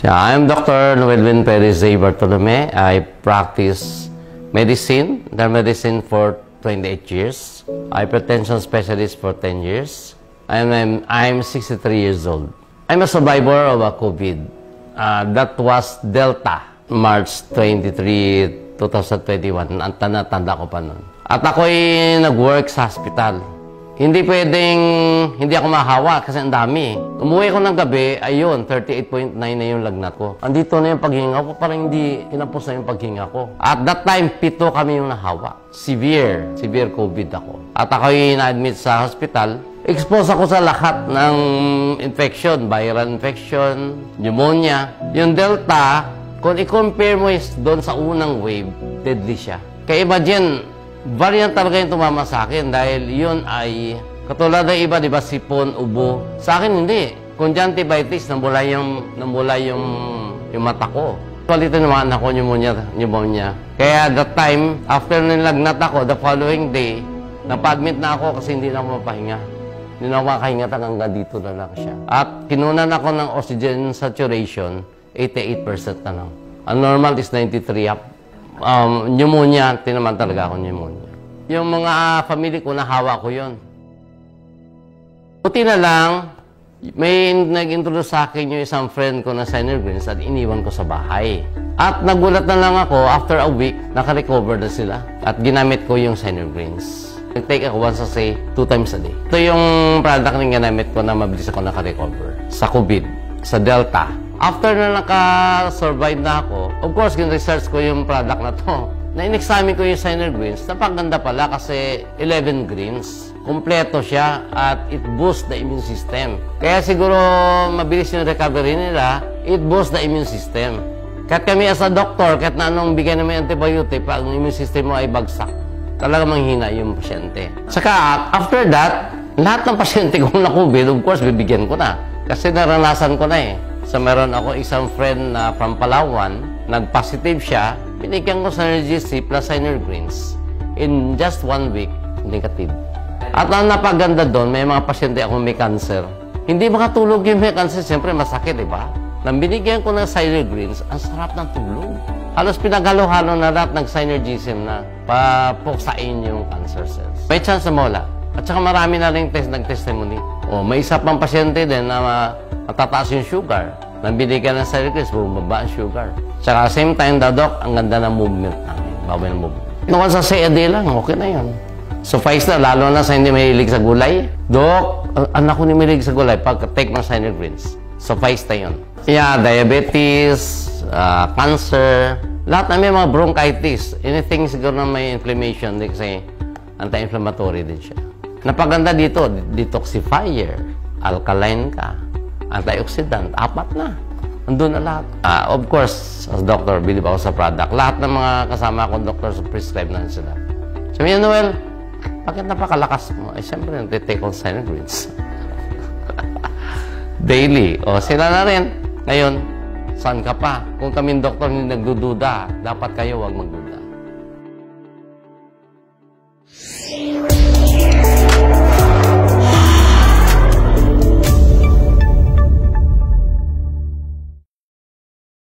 Yeah, I'm Dr. Noelvin Perez A. Bartolome. I practice medicine, internal medicine for 28 years. Hypertension specialist for 10 years. I'm 63 years old. I'm a survivor of a COVID. That was Delta, March 23, 2021. Ang tanda ko pa nun. At ako'y nag-work sa hospital. Hindi pwedeng hindi ako mahawa kasi ang dami. Umuwi ko ng gabi, ayun, 38.9 na yung lagnat ko. Andito na yung paghinga ko, parang hindi kinapos na yung paghinga ko. At that time, 7 kami yung nahawa. Severe COVID ako. At ako'y na-admit sa hospital. Expose ako sa lahat ng infection, viral infection, pneumonia. Yung Delta, kung i-compare mo doon sa unang wave, deadly siya. Kaya imagine, variant talaga yung tumama sa akin dahil yun ay katulad ng iba, di ba, sipon, ubo. Sa akin hindi. Conjunctivitis, nambula yung mata ko. Actually, ito naman ako pneumonia. Kaya that time, after nilagnat ako, the following day, napa-admit na ako kasi hindi na ako mapahinga. Hindi na ako makahinga hanggang dito na lang siya. At kinunan ako ng oxygen saturation, 88% na lang. Ang normal is 93 up. Pneumonia, tinaman talaga ako pneumonia. Yung mga family ko, nahawa ko yun. Buti na lang, may nag-introduce sa akin yung isang friend ko na Synergreens at iniwan ko sa bahay. At nagulat na lang ako, after a week, naka-recover na sila. At ginamit ko yung Synergreens. Nag-take ako once a day, 2 times a day. Ito yung product na ginamit ko na mabilis ako naka-recover. Sa COVID, sa Delta. After na naka-survive na ako, of course, research ko yung product na to. Na-in-examine ko yung Synergreens. Napaganda pala kasi 11 greens. Kompleto siya at it boosts the immune system. Kaya siguro mabilis yung recovery nila, it boosts the immune system. Kahit kami as a doctor, kahit na anong bigyan namin antibiotic, pag ang immune system mo ay bagsak, talaga manghina yung pasyente. Saka, after that, lahat ng pasyente kong na-COVID, of course, bibigyan ko na. Kasi naranasan ko na eh. So, meron ako isang friend na from Palawan, nag-positive siya, binigyan ko Synergy C plus Synergreens. In just 1 week, negative. At ang napaganda doon, may mga pasyente akong may cancer. Hindi makatulog yung may cancer, siyempre masakit, di ba? Nang binigyan ko ng Synergreens, ang sarap ng tulog. Halos pinaghalo-halo na lahat ng Synergism na papuksain yung cancer cells. May chance na mawala. At saka marami na rin nag-testimony. O, may isa pang pasyente din na matataas yung sugar. Nang binigyan ng Synergreens, bumaba ang sugar. Tsaka same time, Doc, ang ganda ng movement namin. Bawi ng movement. Noon sa say a day lang, okay na yun. Suffice na, lalo na sa hindi mahilig sa gulay. Doc, anak ko ni mahilig sa gulay pag take ng Synergreens. Suffice na yun. Yeah, diabetes, cancer, lahat na may mga bronchitis. Anything siguro na may inflammation, kasi anti-inflammatory din siya. Napaganda dito, detoxifier, alkaline ka, antioxidant, 4 na. Andun na lahat. Of course, as doctor, believe ako sa product. Lahat ng mga kasama akong doctor, prescribe na sila. Sabi niya, Noel, bakit napakalakas mo? Eh, siyempre, nag-take on Synergreens. Daily. O, sila na rin. Ngayon, saan ka pa? Kung kaming doktor hindi nagdududa, dapat kayo huwag magduda.